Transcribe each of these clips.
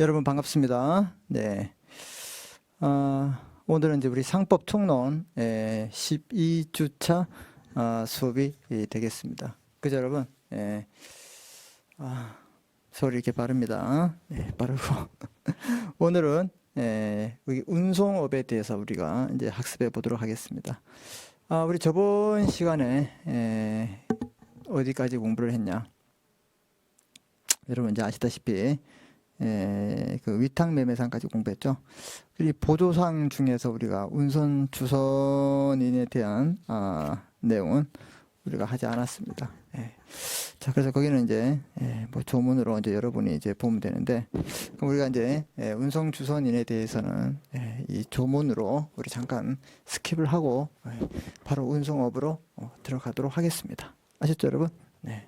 여러분 반갑습니다. 네. 오늘은 이제 우리 상법 총론 12주차 수업이 되겠습니다. 그죠, 여러분? 소리 이렇게 바릅니다. 바르고. 오늘은 여기 운송업에 대해서 우리가 이제 학습해 보도록 하겠습니다. 우리 저번 시간에 어디까지 공부를 했냐? 여러분 이제 아시다시피 그 위탁매매상까지 공부했죠. 이 보조상 중에서 우리가 운선 주선인에 대한 내용은 우리가 하지 않았습니다. 자, 그래서 거기는 이제 뭐 조문으로 이제 여러분이 이제 보면 되는데, 그럼 우리가 이제 운송 주선인에 대해서는 이 조문으로 우리 잠깐 스킵을 하고 바로 운송업으로 들어가도록 하겠습니다. 아셨죠, 여러분? 네.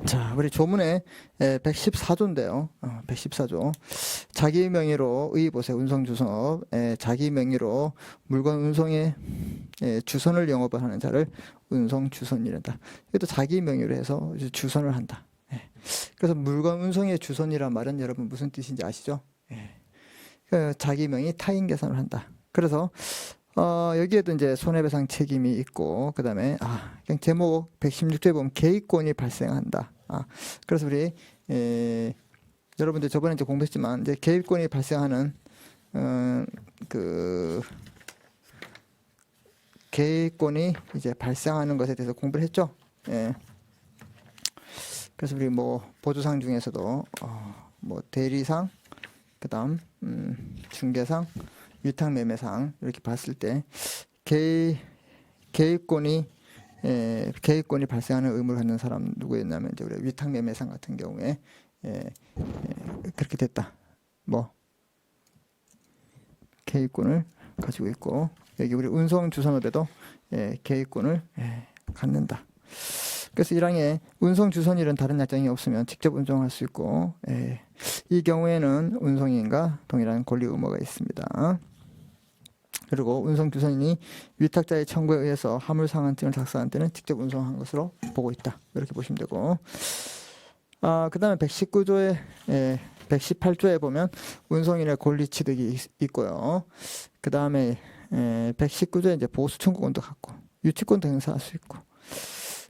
자, 우리 조문의 114조인데요. 114조. 자기 명의로 보세요. 운송주선업. 자기 명의로 물건 운송의 주선을 영업을 하는 자를 운송주선이란다. 이것도 자기 명의로 해서 주선을 한다. 그래서 물건 운송의 주선이란 말은 여러분 무슨 뜻인지 아시죠? 자기 명의 타인 계산을 한다. 그래서 여기에도 이제 손해배상 책임이 있고, 그 다음에, 그냥 제목 116조에 보면 개입권이 발생한다. 그래서 우리, 여러분들 저번에 이제 공부했지만, 이제 개입권이 발생하는, 개입권이 이제 발생하는 것에 대해서 공부를 했죠. 그래서 우리 뭐, 보조상 중에서도, 뭐, 대리상, 그 다음, 중개상, 위탁매매상 이렇게 봤을 때 개입권이 발생하는 의무를 갖는 사람 누구였냐면 이제 우리 위탁매매상 같은 경우에 그렇게 됐다. 뭐 개입권을 가지고 있고, 여기 우리 운송주선업에도 개입권을 갖는다. 그래서 1항에 운송주선일은 다른 약정이 없으면 직접 운송할 수 있고, 이 경우에는 운송인과 동일한 권리 의무가 있습니다. 그리고 운송주선인이 위탁자의 청구에 의해서 화물상한증을 작성한 때는 직접 운송한 것으로 보고 있다. 이렇게 보시면 되고, 그 다음에 119조에 118조에 보면 운송인의 권리 취득이 있고요. 그 다음에 119조에 이제 보수 청구권도 갖고 유치권도 행사할 수 있고,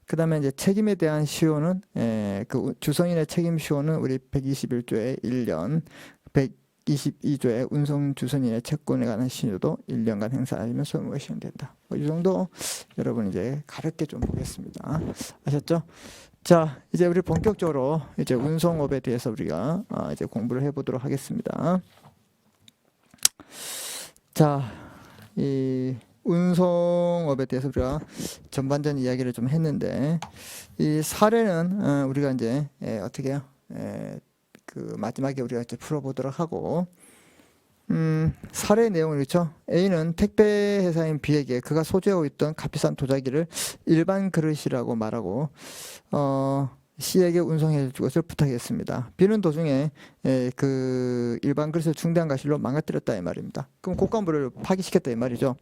그 다음에 이제 책임에 대한 시효는 그 주선인의 책임 시효는 우리 121조에 1년, 122조에 운송 주선인의 채권에 관한 시효도 1년간 행사하면 소유무효 시행된다. 이 정도 여러분 이제 가볍게 좀 보겠습니다. 아셨죠? 자, 이제 우리 본격적으로 이제 운송업에 대해서 우리가 이제 공부를 해보도록 하겠습니다. 자, 이 운송업에 대해서 우리가 전반전 이야기를 좀 했는데, 이 사례는 우리가 이제 어떻게 해요? 그 마지막에 우리가 이제 풀어보도록 하고, 사례 내용을 그렇죠. A는 택배 회사인 B에게 그가 소지하고 있던 값비싼 도자기를 일반 그릇이라고 말하고 C에게 운송해 줄 것을 부탁했습니다. B는 도중에 그 일반 그릇을 중대한 과실로 망가뜨렸다 이 말입니다. 그럼 곡간부를 파기시켰다 이 말이죠.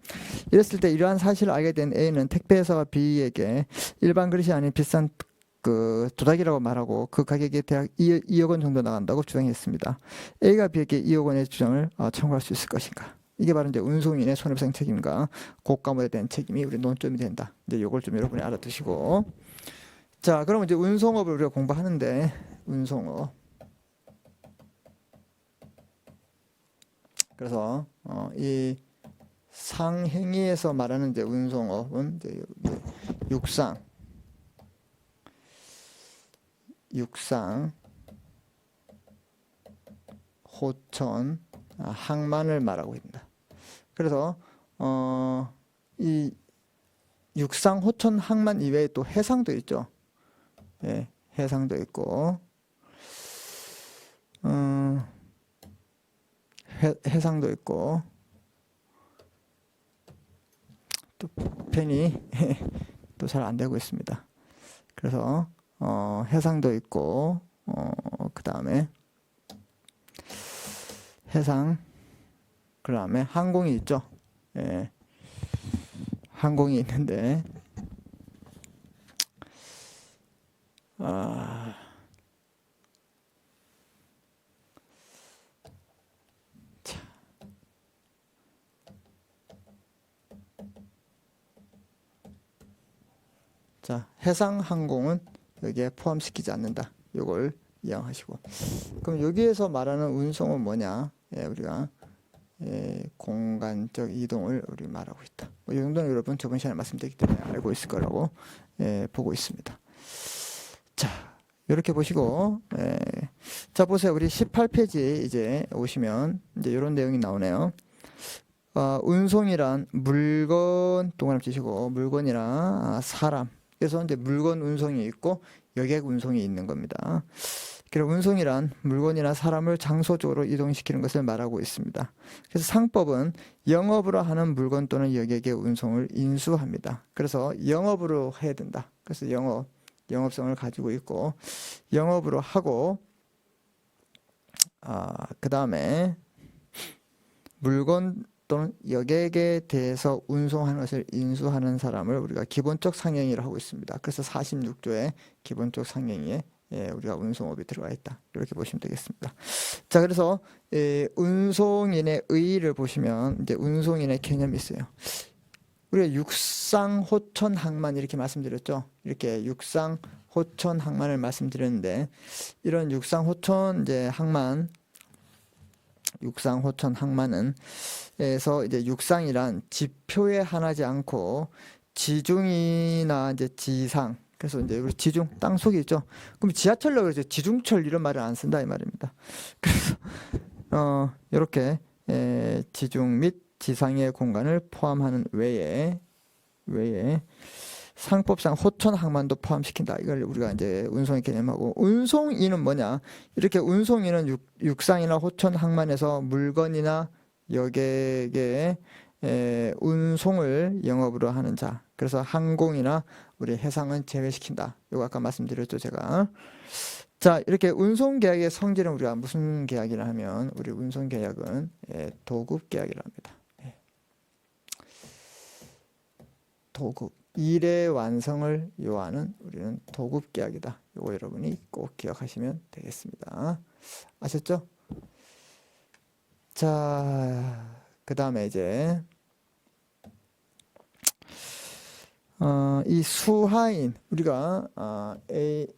이랬을 때 이러한 사실을 알게 된 A는 택배 회사와 B에게 일반 그릇이 아닌 비싼 그 도자기라고 말하고 그 가격이 대략 2억 원 정도 나간다고 주장했습니다. A가 B에게 2억 원의 주장을 청구할 수 있을 것인가? 이게 바로 이제 운송인의 손해배상 책임과 곡감에 대한 책임이 우리 논점이 된다. 이제 이걸 좀 여러분이 알아두시고, 자, 그럼 이제 운송업을 우리가 공부하는데, 운송업. 그래서 이 상행위에서 말하는 이제 운송업은 이제 육상, 호천, 항만을 말하고 있습니다. 그래서 이 육상, 호천, 항만 이외에 또 해상도 있죠. 해상도 있고, 해상도 있고, 또 편이 또 잘 안 되고 있습니다. 그래서 해상도 있고, 그 다음에 해상, 그 다음에 항공이 있죠. 항공이 있는데, 자, 해상항공은 여기에 포함시키지 않는다. 이걸 이해하시고. 그럼 여기에서 말하는 운송은 뭐냐? 우리가 공간적 이동을 우리 말하고 있다. 이 정도는 여러분 저번 시간에 말씀드렸기 때문에 알고 있을 거라고 보고 있습니다. 자, 이렇게 보시고, 자 보세요. 우리 18페이지 이제 오시면 이제 이런 내용이 나오네요. 운송이란 물건 동그라미 치시고 물건이나 사람. 그래서 이제 물건 운송이 있고 여객 운송이 있는 겁니다. 그래서 운송이란 물건이나 사람을 장소적으로 이동시키는 것을 말하고 있습니다. 그래서 상법은 영업으로 하는 물건 또는 여객의 운송을 인수합니다. 그래서 영업으로 해야 된다. 그래서 영업성을 가지고 있고 영업으로 하고 그 다음에 물건 또는 여객에 대해서 운송하는 것을 인수하는 사람을 우리가 기본적 상행위라고 하고 있습니다. 그래서 46조의 기본적 상행위에 우리가 운송업이 들어가 있다. 이렇게 보시면 되겠습니다. 자, 그래서 운송인의 의의를 보시면 이제 운송인의 개념이 있어요. 우리가 육상, 호천, 항만 이렇게 말씀드렸죠. 이렇게 육상, 호천, 항만을 말씀드렸는데 이런 육상, 호천, 이제 항만, 육상, 호천, 항만은 에서 이제 육상이란 지표에 한하지 않고 지중이나 이제 지상, 그래서 이제 우리 지중 땅 속에 있죠. 그럼 지하철로 그러죠. 지중철 이런 말을 안 쓴다 이 말입니다. 그래서 이렇게 지중 및 지상의 공간을 포함하는 외에 상법상 호천 항만도 포함시킨다. 이걸 우리가 이제 운송의 개념하고 운송인은 뭐냐? 이렇게 운송인은 육상이나 호천 항만에서 물건이나 여객의 운송을 영업으로 하는 자. 그래서 항공이나 우리 해상은 제외시킨다. 이거 아까 말씀드렸죠, 제가. 자, 이렇게 운송계약의 성질은 우리가 무슨 계약이라 하면 우리 운송계약은 도급계약이라 합니다. 도급. 일의 완성을 요하는 우리는 도급계약이다. 이거 여러분이 꼭 기억하시면 되겠습니다. 아셨죠? 자, 그 다음에 이제 이 수하인 우리가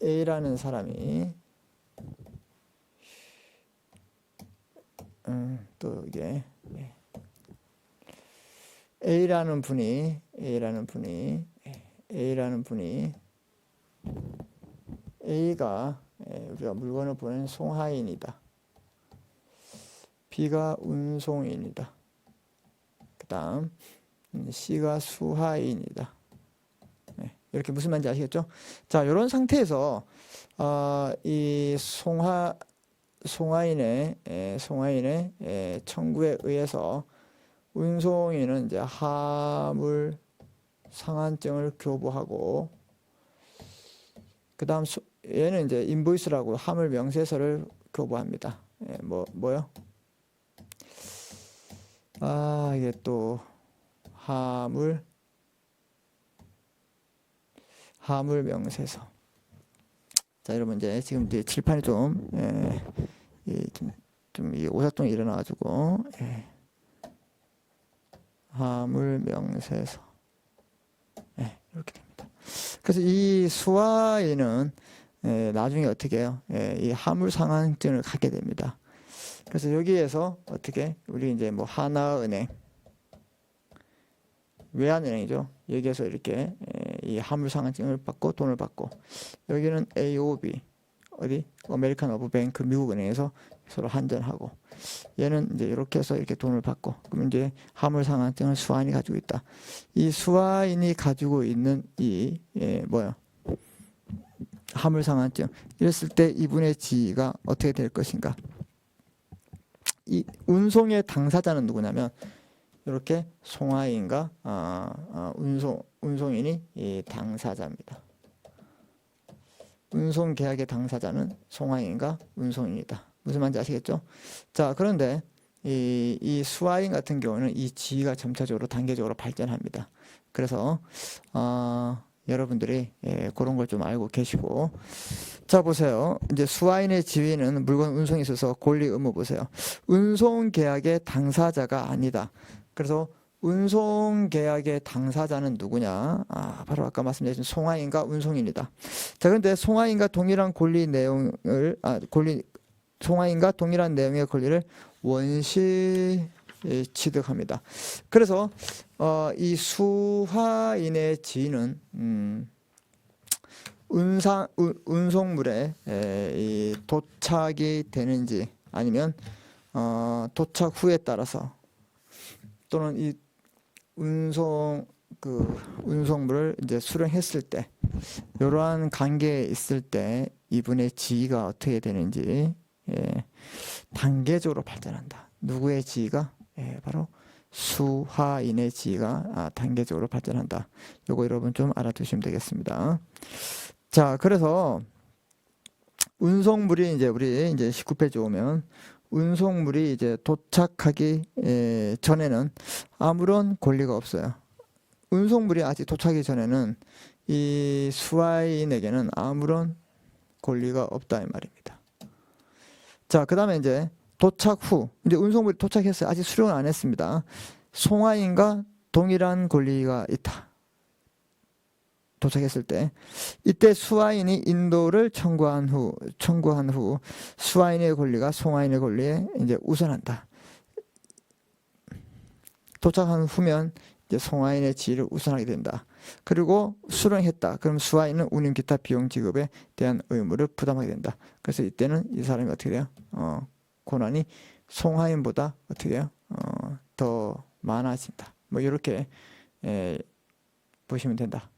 A라는 사람이 또 이게 A라는 분이 A가 우리가 물건을 보낸 송하인이다. B가 운송인이다. 그 다음 C가 수하인이다. 이렇게 무슨 말인지 아시겠죠? 자, 이런 상태에서 이 송하인의 청구에 의해서 운송인은 이제 하물 상한증을 교부하고 그 다음 얘는 이제 인보이스라고 하물 명세서를 교부합니다. 뭐요? 이게 또 하물 명세서. 자, 여러분 이제 지금 이제 칠판이 좀 이 오작동이 일어나가지고 하물 명세서 이렇게 됩니다. 그래서 이 수하인은 나중에 어떻게 해요? 이 하물 상한증을 갖게 됩니다. 그래서 여기에서 어떻게 우리 이제 뭐 하나은행, 외환은행이죠. 여기에서 이렇게 이 하물 상한증을 받고 돈을 받고 여기는 AOB 어디 아메리칸 오브 뱅크 미국 은행에서 서로 환전하고 얘는 이제 이렇게 해서 이렇게 돈을 받고 그럼 이제 하물 상한증을 수하인이 가지고 있다. 이 수하인이 가지고 있는 이 뭐야? 하물 상한증 이랬을 때 이분의 지위가 어떻게 될 것인가? 이 운송의 당사자는 누구냐면 이렇게 송하인과 운송인이 이 당사자입니다. 운송 계약의 당사자는 송하인과 운송인이다. 무슨 말인지 아시겠죠? 자, 그런데 이 수하인 같은 경우는 이 지위가 점차적으로 단계적으로 발전합니다. 그래서 여러분들이 그런 걸 좀 알고 계시고, 자 보세요. 이제 수하인의 지위는 물건 운송에 있어서 권리 의무 보세요. 운송 계약의 당사자가 아니다. 그래서 운송 계약의 당사자는 누구냐? 바로 아까 말씀드린 송하인과 운송인이다. 자, 그런데 송하인과 동일한 권리 내용을 송하인과 동일한 내용의 권리를 원시 취득합니다. 그래서 이 수하인의 지위는 운송물에 이 도착이 되는지 아니면 도착 후에 따라서 또는 이 운송물을 이제 수령했을 때 이러한 관계에 있을 때 이분의 지위가 어떻게 되는지 단계적으로 발전한다. 누구의 지위가? 바로 수하인의 지위가 단계적으로 발전한다. 요거 여러분 좀 알아두시면 되겠습니다. 자, 그래서 운송물이 우리 19페이지 오면 운송물이 도착하기 전에는 아무런 권리가 없어요. 운송물이 아직 도착하기 전에는 이 수하인에게는 아무런 권리가 없다 이 말입니다. 자, 그 다음에 도착 후, 운송물이 도착했어요. 아직 수령을 안 했습니다. 송하인과 동일한 권리가 있다. 도착했을 때, 이때 수하인이 인도를 청구한 후 수하인의 권리가 송하인의 권리에 우선한다. 도착한 후면 송하인의 지위를 우선하게 된다. 그리고 수령했다. 그럼 수하인은 운임 기타 비용 지급에 대한 의무를 부담하게 된다. 그래서 이때는 이 사람이 어떻게 돼요? 고난이 송하인보다 어떻게 해요? 더 많아진다. 뭐 이렇게 보시면 된다.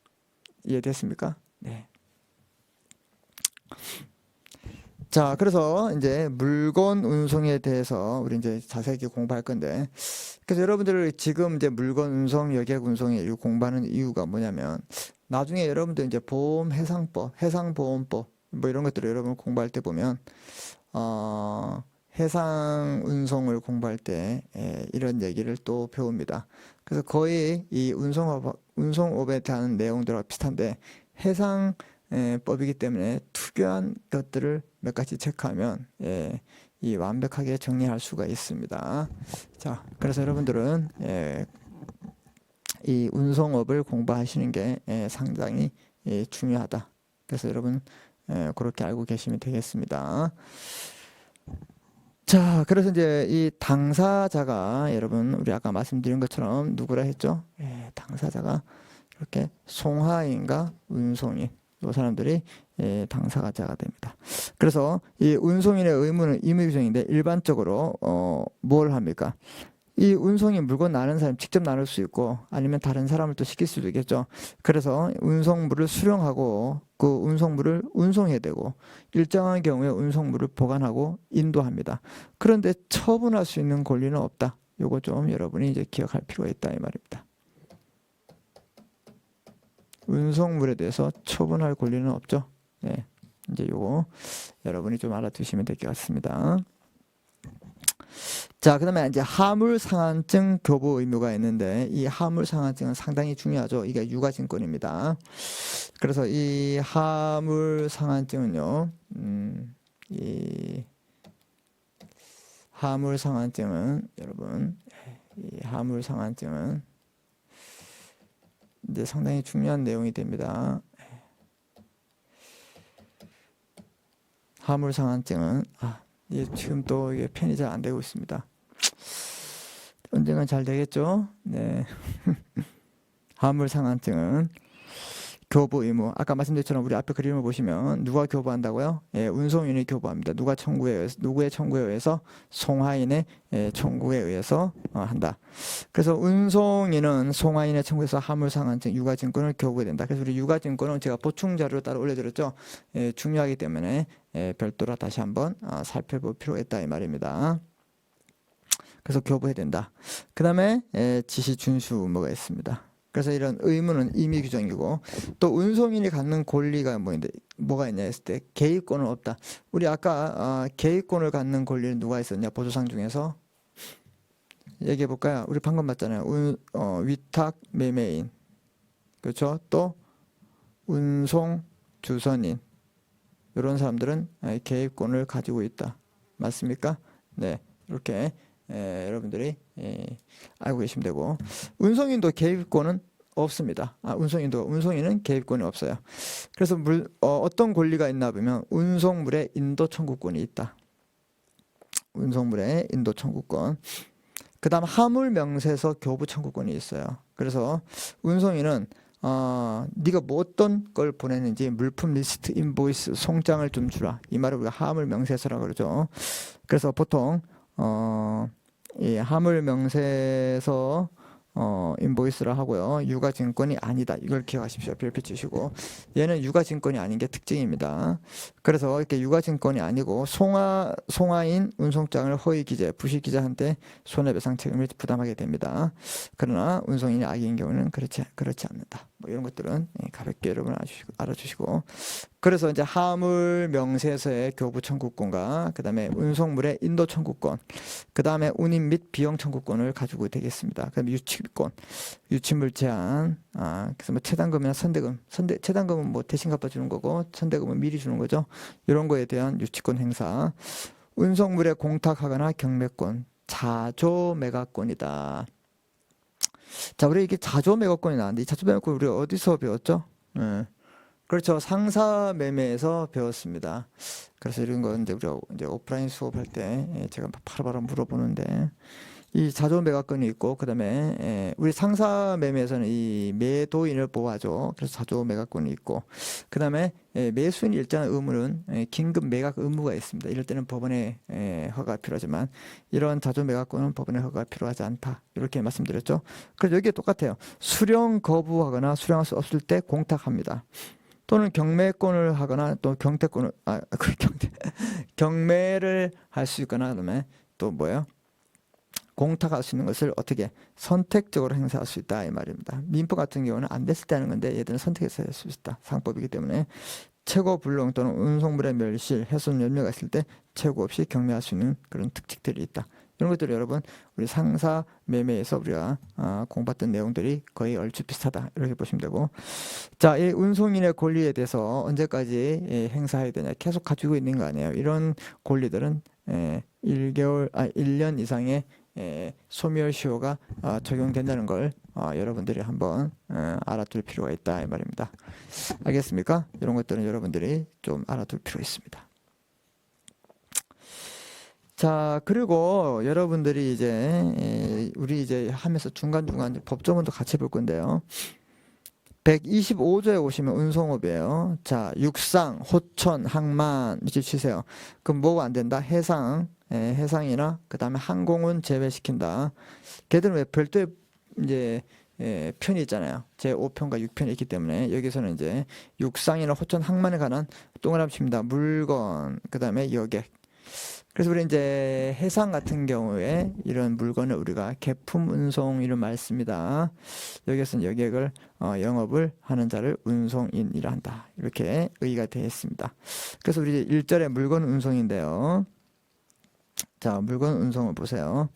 이해됐습니까? 네. 자, 그래서 물건 운송에 대해서 우리 자세히 공부할 건데, 그래서 여러분들 지금 물건 운송, 여객 운송에 공부하는 이유가 뭐냐면, 나중에 여러분들 보험 해상법, 해상보험법 뭐 이런 것들을 여러분 공부할 때 보면, 해상 운송을 공부할 때 이런 얘기를 또 배웁니다. 그래서 거의 이 운송업에 대한 내용들과 비슷한데 해상 법이기 때문에 특유한 것들을 몇 가지 체크하면 이 완벽하게 정리할 수가 있습니다. 자, 그래서 여러분들은 이 운송업을 공부하시는 게 상당히 중요하다. 그래서 여러분 그렇게 알고 계시면 되겠습니다. 자, 그래서 이 당사자가 여러분 우리 아까 말씀드린 것처럼 누구라 했죠? 당사자가 이렇게 송하인과 운송인 이 사람들이 당사자가 됩니다. 그래서 이 운송인의 의무는 임의규정인데 일반적으로 뭘 합니까? 이 운송인 물건 나누는 사람 직접 나눌 수 있고 아니면 다른 사람을 또 시킬 수도 있겠죠. 그래서 운송물을 수령하고 그 운송물을 운송해야 되고 일정한 경우에 운송물을 보관하고 인도합니다. 그런데 처분할 수 있는 권리는 없다. 요거 좀 여러분이 기억할 필요가 있다 이 말입니다. 운송물에 대해서 처분할 권리는 없죠. 네, 요거 여러분이 좀 알아두시면 될 것 같습니다. 자, 그 다음에 하물상환증 교부 의무가 있는데 이 하물상환증은 상당히 중요하죠. 이게 유가증권입니다. 그래서 이 하물상환증은요, 이 하물상환증은 여러분, 이 하물상환증은 상당히 중요한 내용이 됩니다. 하물상환증은 지금 또 이게 편이 잘 안 되고 있습니다. 언젠간 잘 되겠죠? 네. 하물상환증은 교부 의무. 아까 말씀드렸처럼 우리 앞에 그림을 보시면 누가 교부한다고요? 운송인이 교부합니다. 누가 누구의 청구에 의해서? 송하인의 청구에 의해서 한다. 그래서 운송인은 송하인의 청구에서 하물상환증 유가증권을 교부해야 된다. 그래서 우리 유가증권은 제가 보충 자료를 따로 올려드렸죠. 중요하기 때문에 별도로 다시 한번 살펴볼 필요가 있다 이 말입니다. 그래서 교부해야 된다. 그 다음에 지시 준수 의무가 있습니다. 그래서 이런 의무는 임의 규정이고 또 운송인이 갖는 권리가 뭐가 있냐 했을 때 개입권은 없다. 우리 아까 개입권을 갖는 권리는 누가 있었냐 보조상 중에서 얘기해 볼까요? 우리 방금 봤잖아요. 위탁 매매인 그렇죠? 또 운송 주선인 이런 사람들은 개입권을 가지고 있다. 맞습니까? 네, 이렇게 여러분들이 알고 계시면 되고, 운송인도 개입권은 없습니다. 운송인은 개입권이 없어요. 그래서 어떤 권리가 있나 보면 운송물의 인도 청구권이 있다. 운송물의 인도 청구권. 그 다음 하물 명세서 교부 청구권이 있어요. 그래서 운송인은 네가 뭐 어떤 걸 보냈는지 물품 리스트, 인보이스, 송장을 좀 주라. 이 말을 우리가 하물 명세서라고 그러죠. 그래서 보통 이 하물 명세서 인보이스라 하고요. 유가증권이 아니다. 이걸 기억하십시오. 별표 치시고. 얘는 유가증권이 아닌 게 특징입니다. 그래서 이렇게 유가증권이 아니고 송화인 운송장을 허위 기재, 부실 기재한테 손해배상 책임을 부담하게 됩니다. 그러나 운송인이 악의인 경우는 그렇지 않는다. 뭐 이런 것들은 가볍게 여러분 알아주시고. 그래서 이제 하물 명세서의 교부 청구권과 그 다음에 운송물의 인도 청구권, 그 다음에 운임 및 비용 청구권을 가지고 되겠습니다. 그 다음에 유치물 제한, 그래서 뭐 체당금이나 체당금은 뭐 대신 갚아주는 거고, 선대금은 미리 주는 거죠. 이런 거에 대한 유치권 행사, 운송물에 공탁하거나 경매권, 자조매각권이다. 자, 우리 이게 자조매각권이 나왔는데, 이 자조매각권 우리 어디서 배웠죠? 그렇죠. 상사매매에서 배웠습니다. 그래서 이런 거 이제 우리가 이제 오프라인 수업할 때 제가 바로바로 물어보는데, 이 자조매각권이 있고, 그 다음에 우리 상사매매에서는 이 매도인을 보호하죠. 그래서 자조매각권이 있고, 그 다음에 매수인이 일정한 의무는 긴급 매각 의무가 있습니다. 이럴 때는 법원의 허가가 필요하지만, 이런 자조매각권은 법원의 허가가 필요하지 않다. 이렇게 말씀드렸죠. 그래서 여기에 똑같아요. 수령 거부하거나 수령할 수 없을 때 공탁합니다. 또는 경매권을 하거나 또 경매를 할 수 있거나, 그다음에 또 뭐예요? 공탁할 수 있는 것을 어떻게 선택적으로 행사할 수 있다 이 말입니다. 민법 같은 경우는 안 됐을 때 하는 건데 얘들은 선택해서 할 수 있다. 상법이기 때문에 최고 불능 또는 운송물의 멸실, 훼손 염려가 있을 때 최고 없이 경매할 수 있는 그런 특징들이 있다. 이런 것들을 여러분 우리 상사 매매에서 우리가 공부했던 내용들이 거의 얼추 비슷하다 이렇게 보시면 되고, 자, 이 운송인의 권리에 대해서 언제까지 행사해야 되냐, 계속 가지고 있는 거 아니에요. 이런 권리들은 1년 이상의 소멸시효가 적용된다는 걸 여러분들이 한번 알아둘 필요가 있다 이 말입니다. 알겠습니까? 이런 것들은 여러분들이 좀 알아둘 필요가 있습니다. 자, 그리고 여러분들이 이제 우리 이제 하면서 중간중간 법조문도 같이 볼 건데요. 125조에 오시면 운송업이에요. 자, 육상, 호천, 항만 밑줄 치세요. 그럼 뭐가 안 된다? 해상이나 그 다음에 항공은 제외시킨다. 걔들은 왜 별도의 이제 편이 있잖아요. 제5편과 6편이 있기 때문에 여기서는 이제 육상이나 호천, 항만에 관한 동그라미 칩니다. 물건, 그 다음에 여객. 그래서 우리 이제 해상 같은 경우에 이런 물건을 우리가 계품 운송 이런 말 씁니다. 여기서는 여객을 영업을 하는 자를 운송인이라 한다. 이렇게 의의가 되어 있습니다. 그래서 우리 1절에 물건 운송인데요. 자, 물건 운송을 보세요.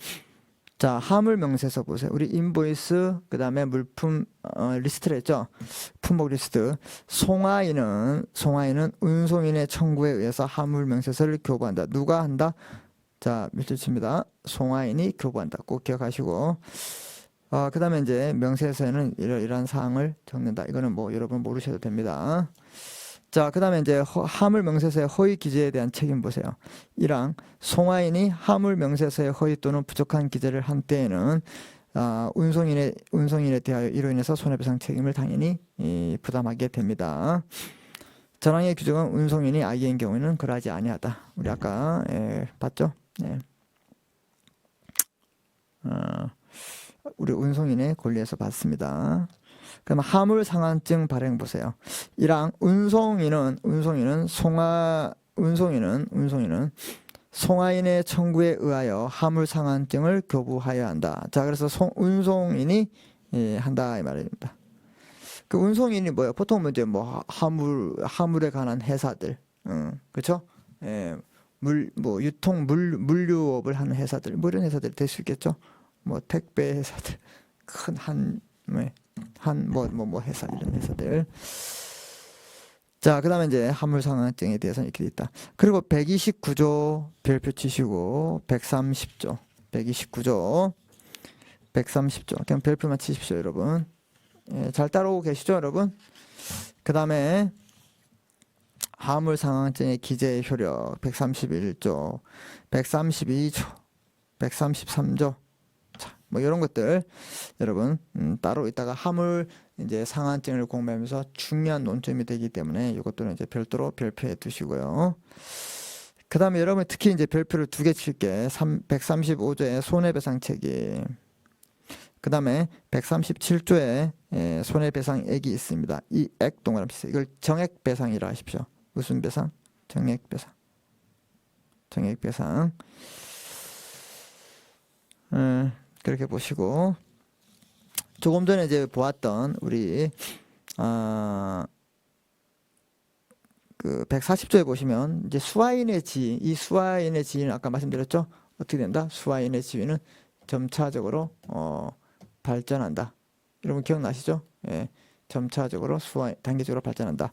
자, 하물 명세서 보세요. 우리 인보이스, 그 다음에 물품 리스트를 했죠. 품목 리스트. 송화인은 운송인의 청구에 의해서 하물 명세서를 교부한다. 누가 한다? 자, 밑줄 칩니다. 송화인이 교부한다. 꼭 기억하시고. 그 다음에 이제 명세서에는 이러한 사항을 적는다. 이거는 뭐 여러분 모르셔도 됩니다. 자, 그 다음에 이제 하물 명세서의 허위 기재에 대한 책임 보세요. 1항, 송화인이 하물 명세서의 허위 또는 부족한 기재를 한 때에는 운송인에 대하여 이로 인해서 손해배상 책임을 당연히 부담하게 됩니다. 전항의 규정은 운송인이 악의인 경우에는 그러하지 아니하다. 우리 아까 봤죠? 네. 우리 운송인의 권리에서 봤습니다. 그럼 하물 상한증 발행 보세요. 1항 운송인은 송화인의 청구에 의하여 하물 상한증을 교부하여야 한다. 자, 그래서 운송인이 한다 이 말입니다. 그 운송인이 뭐예요? 보통 이제 뭐 하물에 관한 회사들, 그렇죠? 유통 물류업을 하는 회사들, 뭐 이런 회사들이 될 수 있겠죠? 뭐 택배 회사들, 큰 회사 이런 회사들. 자, 그 다음에 이제 하물상한증에 대해서는 이렇게 돼 있다. 그리고 129조 별표 치시고 130조 129조, 130조. 그냥 별표만 치십시오, 여러분. 예, 잘 따라오고 계시죠, 여러분? 그 다음에 화물상황증의 기재의 효력 131조, 132조, 133조. 자, 뭐 이런 것들 여러분 따로 이따가 화물 이제 상한증을 공부하면서 중요한 논점이 되기 때문에 이것들은 이제 별도로 별표해 두시고요. 그 다음에 여러분 특히 이제 별표를 2개 칠게. 135조의 손해배상 책임. 그 다음에 137조에 손해배상액이 있습니다. 이 액 동그라미 치세요. 이걸 정액배상이라 하십시오. 무슨 배상? 정액배상. 정액배상. 그렇게 보시고, 조금 전에 이제 보았던 우리 그 140조에 보시면 이제 수화인의 지위, 이 수화인의 지위는 아까 말씀드렸죠? 어떻게 된다? 수화인의 지위는 점차적으로 발전한다. 여러분 기억나시죠? 예, 점차적으로 단계적으로 발전한다.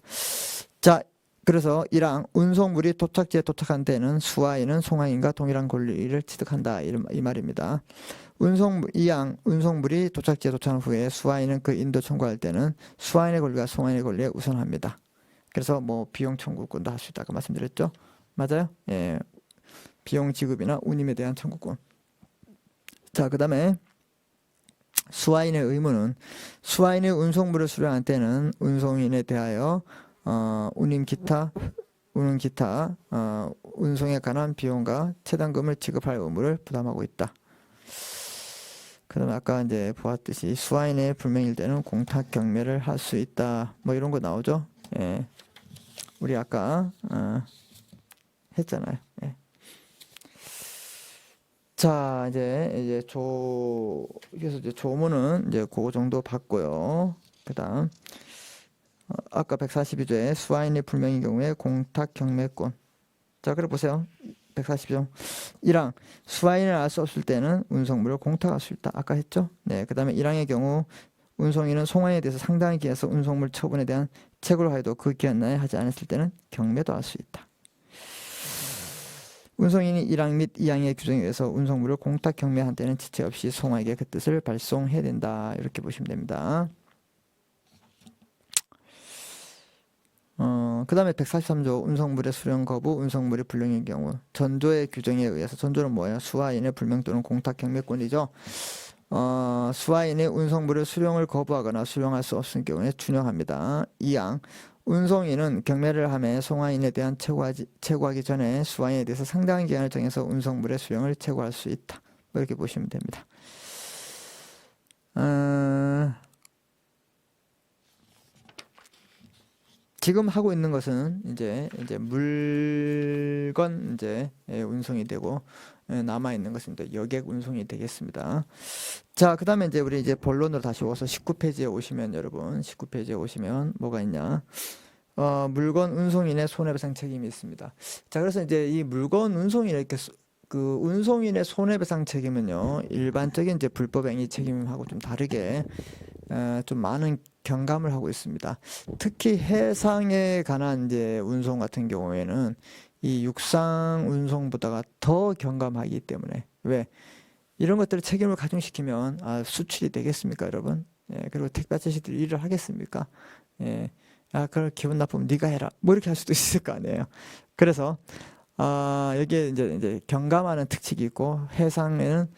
자, 그래서 1항 운송물이 도착지에 도착한 때는 수화인은 송화인과 동일한 권리를 취득한다. 이 말입니다. 2항 운송물이 도착지에 도착한 후에 수화인은 그 인도 청구할 때는 수화인의 권리가 송화인의 권리에 우선합니다. 그래서 뭐 비용 청구권도 할 수 있다. 아까 말씀드렸죠? 맞아요? 예, 비용 지급이나 운임에 대한 청구권. 자, 그 다음에 수화인의 의무는 수화인의 운송물을 수령할 때는 운송인에 대하여 운임 기타 운송에 관한 비용과 체당금을 지급할 의무를 부담하고 있다. 그다음에 아까 이제 보았듯이 수화인의 불명일 때는 공탁 경매를 할 수 있다. 뭐 이런 거 나오죠? 예, 우리 아까 했잖아요. 예. 자, 이제 그래서 이제 조문은 이제 그 정도 봤고요. 그다음 아까 142조에 수화인의 불명의 경우에 공탁 경매권. 자, 그래 보세요. 140조 1항 수화인을 알 수 없을 때는 운송물을 공탁할 수 있다. 아까 했죠? 네. 그다음에 1항의 경우 운송인은 송화인에 대해서 상당한 기한에서 운송물 처분에 대한 채굴을 하여도 그 기한 내에 하지 않았을 때는 경매도 할 수 있다. 운송인이 1항 및 2항의 규정에 의해서 운송물을 공탁 경매한 때는 지체 없이 송화에게 그 뜻을 발송해야 된다. 이렇게 보시면 됩니다. 그 다음에 143조 운송물의 수령 거부, 운송물이 불량의 경우 전조의 규정에 의해서, 전조는 뭐예요? 수화인의 불명 또는 공탁 경매권이죠. 수화인의 운송물의 수령을 거부하거나 수령할 수 없을 경우에 준용합니다. 2항 운송인은 경매를 하며 송화인에 대한 채구하기 전에 수화인에 대해서 상당한 기한을 정해서 운송물의 수령을 채구할 수 있다. 뭐 이렇게 보시면 됩니다. 지금 하고 있는 것은 이제 물건 운송이 되고 남아 있는 것은 이제 여객 운송이 되겠습니다. 자, 그다음에 이제 우리 이제 본론으로 다시 와서 19페이지에 오시면 여러분 19페이지에 오시면 뭐가 있냐? 물건 운송인의 손해배상 책임이 있습니다. 자, 그래서 이제 이 물건 운송인의 그 운송인의 손해배상 책임은요, 일반적인 이제 불법행위 책임하고 좀 다르게 좀 많은 경감을 하고 있습니다. 특히 해상에 관한 이제 운송 같은 경우에는 이 육상 운송보다가 더 경감하기 때문에, 왜 이런 것들을 책임을 가중시키면 수출이 되겠습니까, 여러분? 예, 그리고 택배 아저씨들이 일을 하겠습니까? 예, 그걸 기분 나쁘면 네가 해라. 뭐 이렇게 할 수도 있을 거 아니에요. 그래서 여기에 이제 경감하는 특징이 있고 해상에는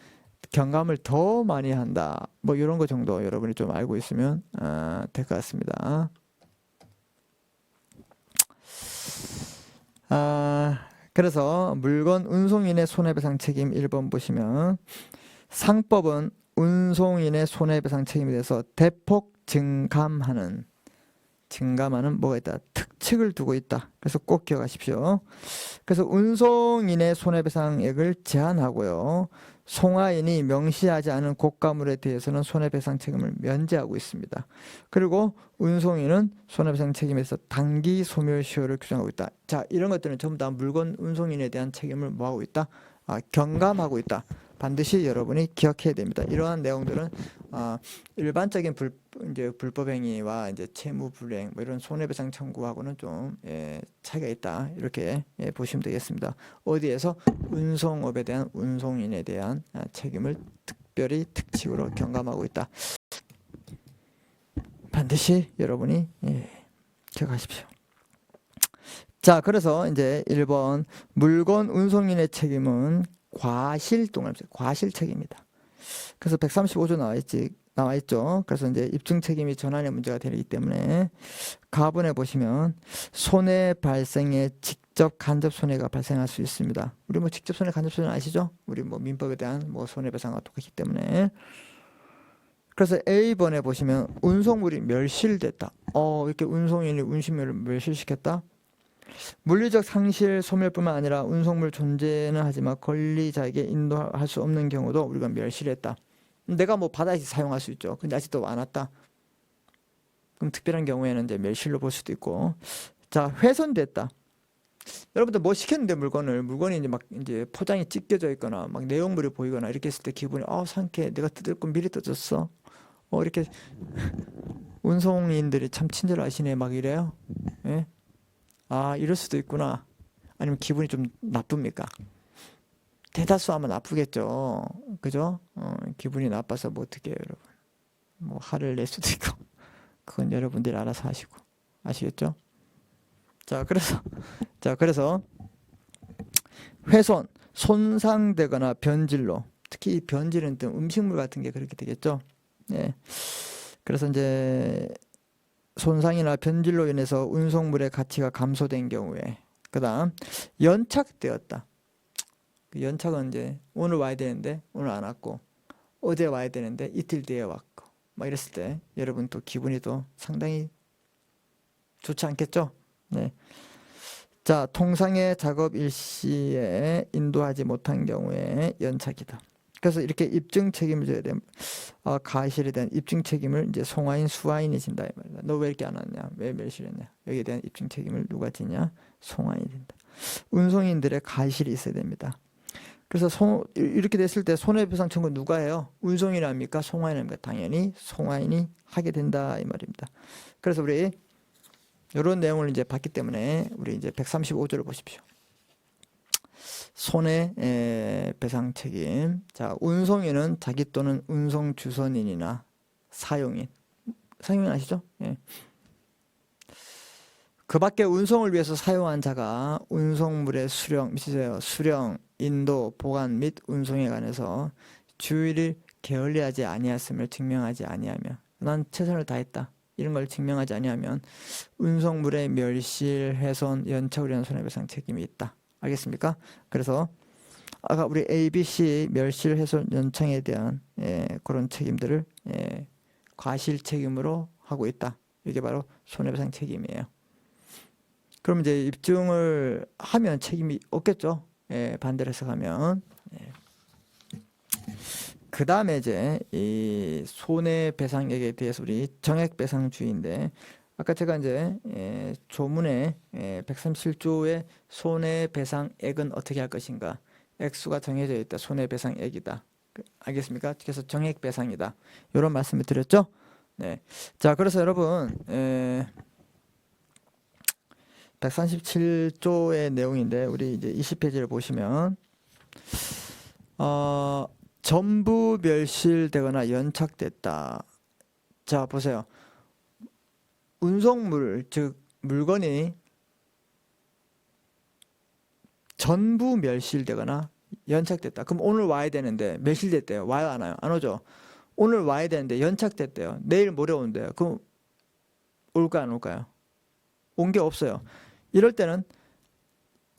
경감을 더 많이 한다. 뭐 이런 거 정도 여러분이 좀 알고 있으면 될 것 같습니다. 그래서 물건 운송인의 손해배상 책임 1번 보시면 상법은 운송인의 손해배상 책임에 대해서 대폭 증감하는 뭐가 있다? 특칙을 두고 있다. 그래서 꼭 기억하십시오. 그래서 운송인의 손해배상액을 제한하고요. 송화인이 명시하지 않은 고가물에 대해서는 손해배상 책임을 면제하고 있습니다. 그리고 운송인은 손해배상 책임에서 단기 소멸시효를 규정하고 있다. 자, 이런 것들은 전부 다 물건 운송인에 대한 책임을 뭐하고 있다? 경감하고 있다. 반드시 여러분이 기억해야 됩니다. 이러한 내용들은 일반적인 이제 불법행위와 이제 채무불이행 뭐 이런 손해배상 청구하고는 좀 차이가 있다 이렇게 보시면 되겠습니다. 어디에서 운송업에 대한 운송인에 대한 책임을 특별히 특칙으로 경감하고 있다. 반드시 여러분이 기억하십시오. 자, 그래서 이제 1번 물건 운송인의 책임은 과실 책임이다. 그래서 135조 나와 있죠. 그래서 이제 입증 책임이 전환의 문제가 되기 때문에 가분에 보시면 손해 발생에 직접 간접 손해가 발생할 수 있습니다. 우리 뭐 직접 손해 간접 손해 아시죠? 우리 뭐 민법에 대한 뭐 손해배상과 똑같기 때문에. 그래서 A번에 보시면 운송물이 멸실됐다. 이렇게 운송인이 운신물을 멸실시켰다. 물리적 상실 소멸뿐만 아니라 운송물 존재는 하지만 권리자에게 인도할 수 없는 경우도 우리가 멸실했다. 내가 뭐 바다에서 사용할 수 있죠. 근데 아직도 안 왔다. 그럼 특별한 경우에는 이제 멸실로 볼 수도 있고. 자, 훼손됐다. 여러분들 뭐 시켰는데 물건이 이제 막 이제 포장이 찢겨져 있거나 막 내용물이 보이거나 이렇게 했을 때 기분이 상쾌해. 내가 뜯을 건 미리 뜯었어. 이렇게 운송인들이 참 친절하시네 막 이래요. 예? 이럴 수도 있구나. 아니면 기분이 좀 나쁩니까? 대다수 아마 나쁘겠죠. 그죠? 기분이 나빠서 뭐 어떻게 해요, 여러분. 뭐 화를 낼 수도 있고. 그건 여러분들이 알아서 하시고. 아시겠죠? 자, 그래서 훼손, 손상되거나 변질로, 특히 변질은 또 음식물 같은 게 그렇게 되겠죠. 예. 그래서 이제 손상이나 변질로 인해서 운송물의 가치가 감소된 경우에, 그다음 연착되었다. 연착은 이제 오늘 와야 되는데 오늘 안 왔고, 어제 와야 되는데 이틀 뒤에 왔고, 막 이랬을 때 여러분 또 기분이 또 상당히 좋지 않겠죠? 네. 자, 통상의 작업 일시에 인도하지 못한 경우에 연착이다. 그래서 이렇게 입증 책임을 져야 됩니다. 가실에 대한 입증 책임을 이제 송화인, 수화인이 진다 이 말이다. 너 왜 이렇게 안 왔냐? 왜 멸실했냐? 여기에 대한 입증 책임을 누가 지냐? 송화인이 진다. 운송인들의 가실이 있어야 됩니다. 그래서 이렇게 됐을 때 손해배상 청구 누가 해요? 운송인이 합니까? 송화인이 합니까? 당연히 송화인이 하게 된다 이 말입니다. 그래서 우리 이런 내용을 이제 봤기 때문에 우리 이제 135조를 보십시오. 손해배상 책임. 자, 운송인은 자기 또는 운송 주선인이나 사용인 아시죠? 예. 그 밖에 운송을 위해서 사용한 자가 운송물의 수령, 인도, 보관 및 운송에 관해서 주의를 게을리하지 아니했음을 증명하지 아니하며, 난 최선을 다했다, 이런 걸 증명하지 아니하면 운송물의 멸실, 훼손, 연착으로 인한 손해배상 책임이 있다. 알겠습니까? 그래서 아까 우리 A, B, C 멸실, 훼손, 연착에 대한 그런 책임들을 과실 책임으로 하고 있다. 이게 바로 손해배상 책임이에요. 그럼 이제 입증을 하면 책임이 없겠죠. 반대로 해석하면. 그 다음에 이제 이 손해배상액에 대해서 우리 정액배상주의인데, 아까 제가 이제 조문에 137조의 손해배상액은 어떻게 할 것인가, 액수가 정해져 있다, 손해배상액이다, 알겠습니까? 그래서 정액배상이다, 이런 말씀을 드렸죠. 네. 자, 그래서 여러분 137조의 내용인데 우리 이제 20페이지를 보시면 전부 멸실되거나 연착됐다. 자, 보세요. 운송물, 즉 물건이 전부 멸실되거나 연착됐다. 그럼 오늘 와야 되는데 멸실됐대요. 와요, 안 와요? 안 오죠. 오늘 와야 되는데 연착됐대요. 내일 모레 온대요. 그럼 올까 안 올까요? 온 게 없어요. 이럴 때는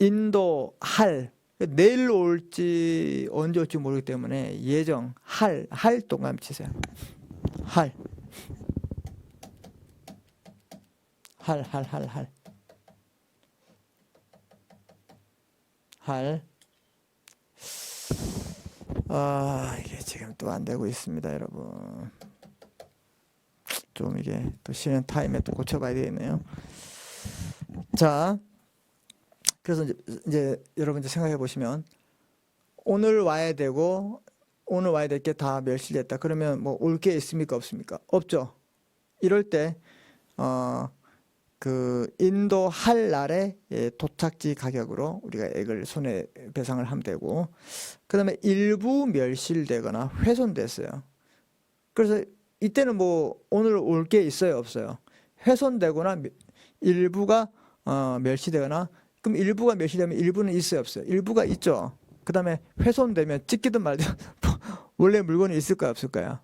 인도할, 내일 올지 언제 올지 모르기 때문에 예정, 할 동감 치세요. 할. 이게 지금 또 안 되고 있습니다, 여러분. 좀 이게 또 쉬는 타임에 또 고쳐봐야 되겠네요. 자, 그래서 이제 여러분 이제 생각해 보시면 오늘 와야 되고 오늘 와야 될 게 다 멸실됐다. 그러면 뭐 올 게 있습니까? 없습니까? 없죠. 이럴 때 그 인도할 날의 도착지 가격으로 우리가 액을 손해배상을 하면 되고, 그 다음에 일부 멸실되거나 훼손됐어요. 그래서 이때는 뭐 오늘 올 게 있어요, 없어요? 훼손되거나 일부가 멸시되거나, 그럼 일부가 멸시되면 일부는 있어요, 없어요? 일부가 있죠. 그 다음에 훼손되면 찍기든 말든 원래 물건이 있을까요, 없을까요?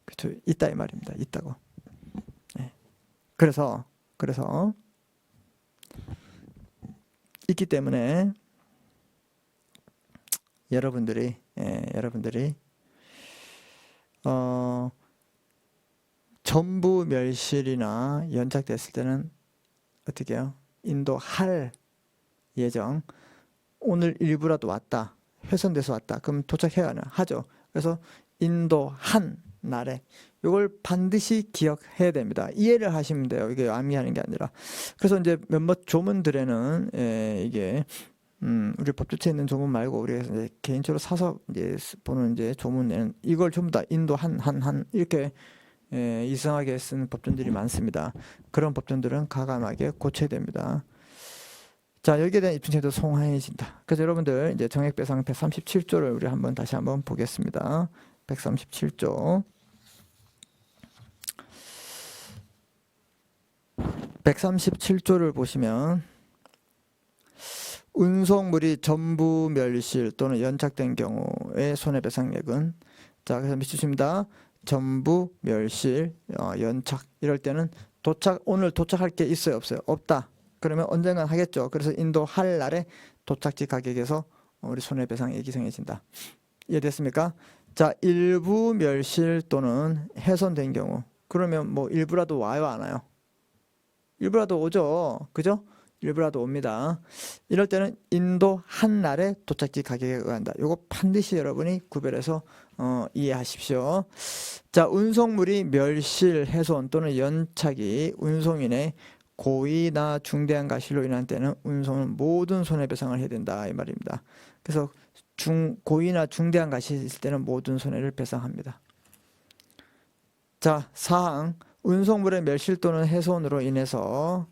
그렇죠. 있다 이 말입니다. 있다고. 네. 그래서 있기 때문에 여러분들이 전부 멸실이나 연착됐을 때는 어떻게 해요? 인도할 예정, 오늘 일부라도 왔다, 훼손돼서 왔다, 그럼 도착해야 하죠. 그래서 인도한 날에 이걸 반드시 기억해야 됩니다. 이해를 하시면 돼요. 이게 암기하는 게 아니라. 그래서 이제 몇몇 조문들에는 이게 우리 법조체에 있는 조문 말고 우리가 이제 개인적으로 사서 이제 보는 이제 조문에는 이걸 전부 다 인도 한 이렇게 이상하게 쓴 법전들이 많습니다. 그런 법전들은 가감하게 고쳐야 됩니다. 자, 여기에 대한 입증제도 송하해진다. 그래서 여러분들 이제 정액배상 137조를 우리 다시 한번 보겠습니다. 137조. 137조를 보시면 운송물이 전부 멸실 또는 연착된 경우의 손해배상액은, 자, 그래서 밑줄입니다. 전부 멸실, 연착, 이럴 때는 오늘 도착할 게 있어요, 없어요? 없다. 그러면 언젠간 하겠죠. 그래서 인도할 날에 도착지 가격에서 우리 손해배상액이 정해진다. 이해됐습니까? 자, 일부 멸실 또는 훼손된 경우, 그러면 뭐 일부라도 와요, 안 와요? 일부라도 오죠. 그죠? 일부라도 옵니다. 이럴 때는 인도한 날에 도착지 가격에 의한다. 이거 반드시 여러분이 구별해서 이해하십시오. 자, 운송물이 멸실, 훼손 또는 연착이 운송인의 고의나 중대한 과실로 인한 때는 운송은 모든 손해배상을 해야 된다 이 말입니다. 그래서 고의나 중대한 과실이 있을 때는 모든 손해를 배상합니다. 자, 사항, 운송물의 멸실 또는 훼손으로 인해서,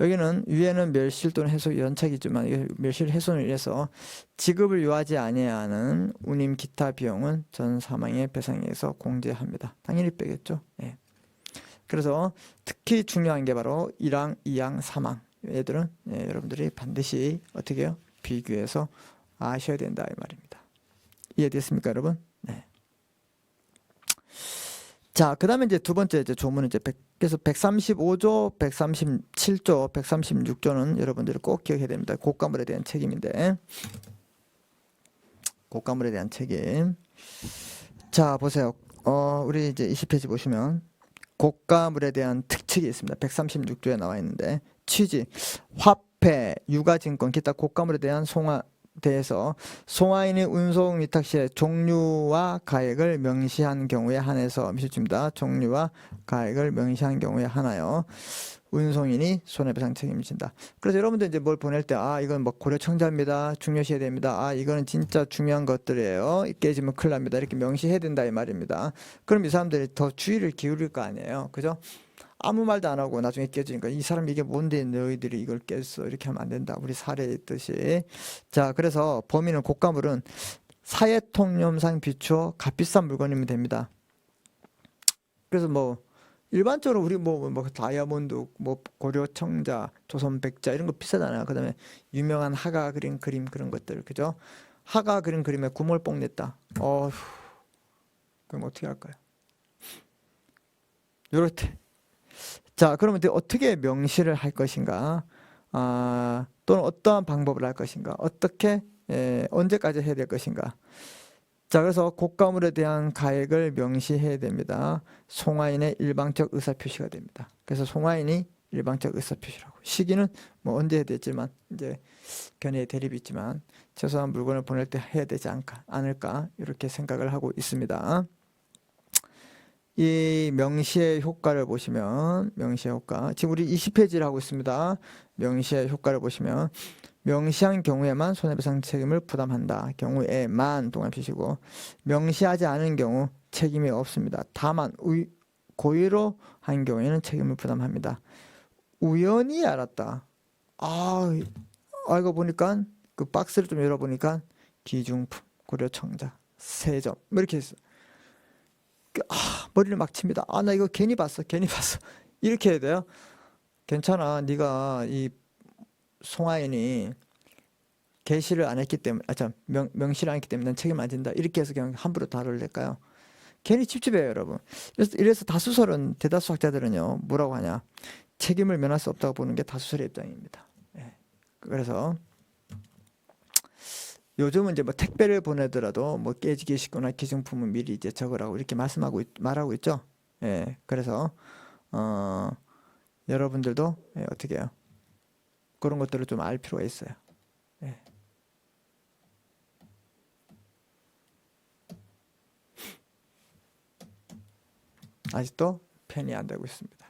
여기는 위에는 멸실 또는 훼손 연착이지만 멸실 훼손으로 인해서 지급을 요하지 아니하는 운임 기타 비용은 전 사망의 배상에서 공제합니다. 당연히 빼겠죠. 예. 그래서 특히 중요한 게 바로 1항, 2항, 3항, 얘들은 여러분들이 반드시 어떻게 해요? 비교해서 아셔야 된다 이 말입니다. 이해됐습니까, 여러분? 네. 자, 그 다음에 이제 두 번째 이제 조문은 그래서 135조, 137조, 136조는 여러분들이 꼭 기억해야 됩니다. 곡가물에 대한 책임인데, 곡가물에 대한 책임. 자, 보세요. 우리 이제 20페이지 보시면 곡가물에 대한 특칙이 있습니다. 136조에 나와 있는데, 취지, 화폐, 유가증권, 기타 곡가물에 대한 대해서 송화인이 운송 위탁 시에 종류와 가액을 명시한 경우에 한해서, 미술입니다. 종류와 가액을 명시한 경우에 하나요. 운송인이 손해배상 책임을 진다. 그래서 여러분들 이제 뭘 보낼 때, 이건 뭐 고려청자입니다. 중요시해야 됩니다. 이거는 진짜 중요한 것들이에요. 깨지면 큰일 납니다. 이렇게 명시해야 된다 이 말입니다. 그럼 이 사람들이 더 주의를 기울일 거 아니에요. 그죠? 아무 말도 안 하고 나중에 깨지니까 이 사람 이게 뭔데 너희들이 이걸 깼어, 이렇게 하면 안 된다. 우리 사례에 있듯이. 자, 그래서 범위는 곡가물은 사회통념상 비추어 값비싼 물건이면 됩니다. 그래서 뭐 일반적으로 우리 뭐 다이아몬드, 뭐 고려청자, 조선백자 이런 거 비싸잖아요. 그다음에 유명한 하가 그린 그림 그런 것들, 그죠? 하가 그린 그림에 구멍을 뽕 냈다. 그럼 어떻게 할까요? 요렇게. 자, 그러면 어떻게 명시를 할 것인가, 또는 어떠한 방법을 할 것인가, 어떻게 언제까지 해야 될 것인가. 자, 그래서 곡가물에 대한 가액을 명시해야 됩니다. 송화인의 일방적 의사표시가 됩니다. 그래서 송화인이 일방적 의사표시라고. 시기는 뭐 언제 해야 되지만 이제 견해의 대립이 있지만 최소한 물건을 보낼 때 해야 되지 않을까 이렇게 생각을 하고 있습니다. 이 명시의 효과를 보시면, 명시의 효과, 지금 우리 20페이지를 하고 있습니다. 명시의 효과를 보시면 명시한 경우에만 손해배상 책임을 부담한다. 경우에만 동안 피시고 명시하지 않은 경우 책임이 없습니다. 다만 고의로 한 경우에는 책임을 부담합니다. 우연히 알았다. 알고 보니까 그 박스를 좀 열어보니까 기중품, 고려청자, 세점 뭐 이렇게 있어. 머리를 막 칩니다. 나 이거 괜히 봤어. 이렇게 해야 돼요. 괜찮아. 네가 이 송하인이 개시를 안 했기 때문에, 명시를 안 했기 때문에 난 책임 안 진다. 이렇게 해서 그냥 함부로 다룰 낼까요? 괜히 찝찝해요, 여러분. 이래서 다수설은, 대다수 학자들은요, 뭐라고 하냐. 책임을 면할 수 없다고 보는 게 다수설의 입장입니다. 예. 그래서 요즘은 이제 뭐 택배를 보내더라도 뭐 깨지기 쉽거나 기증품은 미리 이제 적으라고 이렇게 말하고 있죠. 예. 그래서, 여러분들도, 예, 어떻게 해요? 그런 것들을 좀 알 필요가 있어요. 예. 아직도 펜이 안 되고 있습니다.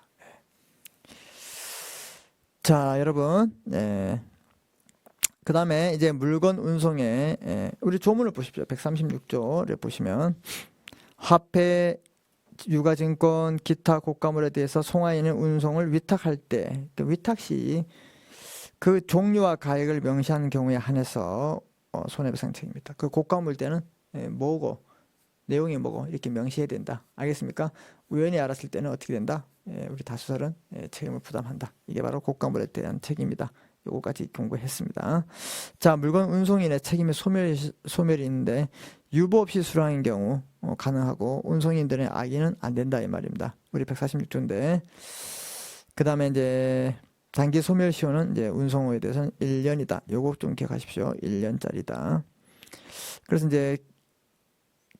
자, 여러분, 그 다음에 이제 물건 운송에, 우리 조문을 보십시오. 136조를 보시면, 화폐, 유가증권, 기타 고가물에 대해서 송하인은 운송을 위탁할 때, 위탁 시 그 종류와 가액을 명시하는 경우에 한해서 손해배상 책임입니다. 그 고가물 때는 뭐고, 내용이 뭐고 이렇게 명시해야 된다. 알겠습니까? 우연히 알았을 때는 어떻게 된다? 우리 다수설은 책임을 부담한다. 이게 바로 고가물에 대한 책임이다. 요거까지 공부했습니다. 자, 물건 운송인의 책임의 소멸이 있는데 유보 없이 수령한 경우 가능하고 운송인들의 악의는 안 된다 이 말입니다. 우리 146조인데 그 다음에 이제 장기 소멸 시효는 이제 운송호에 대해서는 1년이다. 요거 좀 기억하십시오. 1년짜리다. 그래서 이제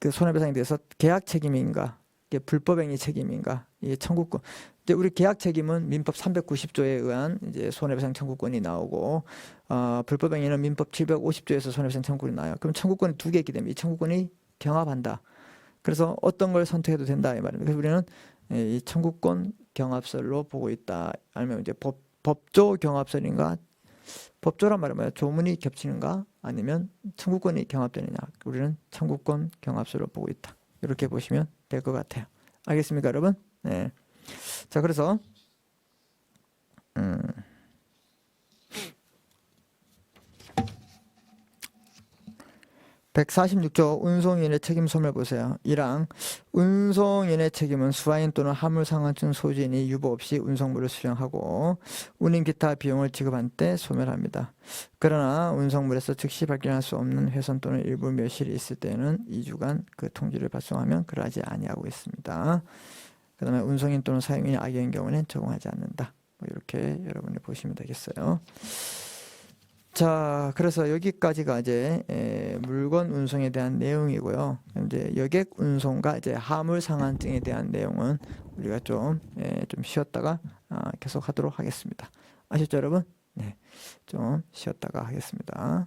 그 손해배상에 대해서 계약 책임인가, 이게 불법행위 책임인가, 이게 청구권. 이제 우리 계약 책임은 민법 390조에 의한 이제 손해배상 청구권이 나오고, 불법행위는 민법 750조에서 손해배상 청구권이 나와요. 그럼 청구권이 두 개 있기 때문에 이 청구권이 경합한다. 그래서 어떤 걸 선택해도 된다 이 말입니다. 그래서 우리는 이 청구권 경합설로 보고 있다. 아니면 이제 법조 경합설인가? 법조란 말은 뭐야? 조문이 겹치는가? 아니면 청구권이 경합되느냐? 우리는 청구권 경합설로 보고 있다. 이렇게 보시면 될 것 같아요. 알겠습니까, 여러분? 네. 자, 그래서 146조 운송인의 책임 소멸 보세요. 1항 운송인의 책임은 수화인 또는 화물상환증 소지인이 유보 없이 운송물을 수령하고 운임 기타 비용을 지급한 때 소멸합니다. 그러나 운송물에서 즉시 발견할 수 없는 훼손 또는 일부 멸실이 있을 때는 2주간 그 통지를 발송하면 그러하지 아니하고 있습니다. 그 다음에 운송인 또는 사용인이 악의인 경우는 적용하지 않는다. 뭐 이렇게 여러분이 보시면 되겠어요. 자, 그래서 여기까지가 이제 물건 운송에 대한 내용이고요. 이제 여객 운송과 이제 화물 상환증에 대한 내용은 우리가 좀 쉬었다가 계속 하도록 하겠습니다. 아셨죠, 여러분? 네, 좀 쉬었다가 하겠습니다.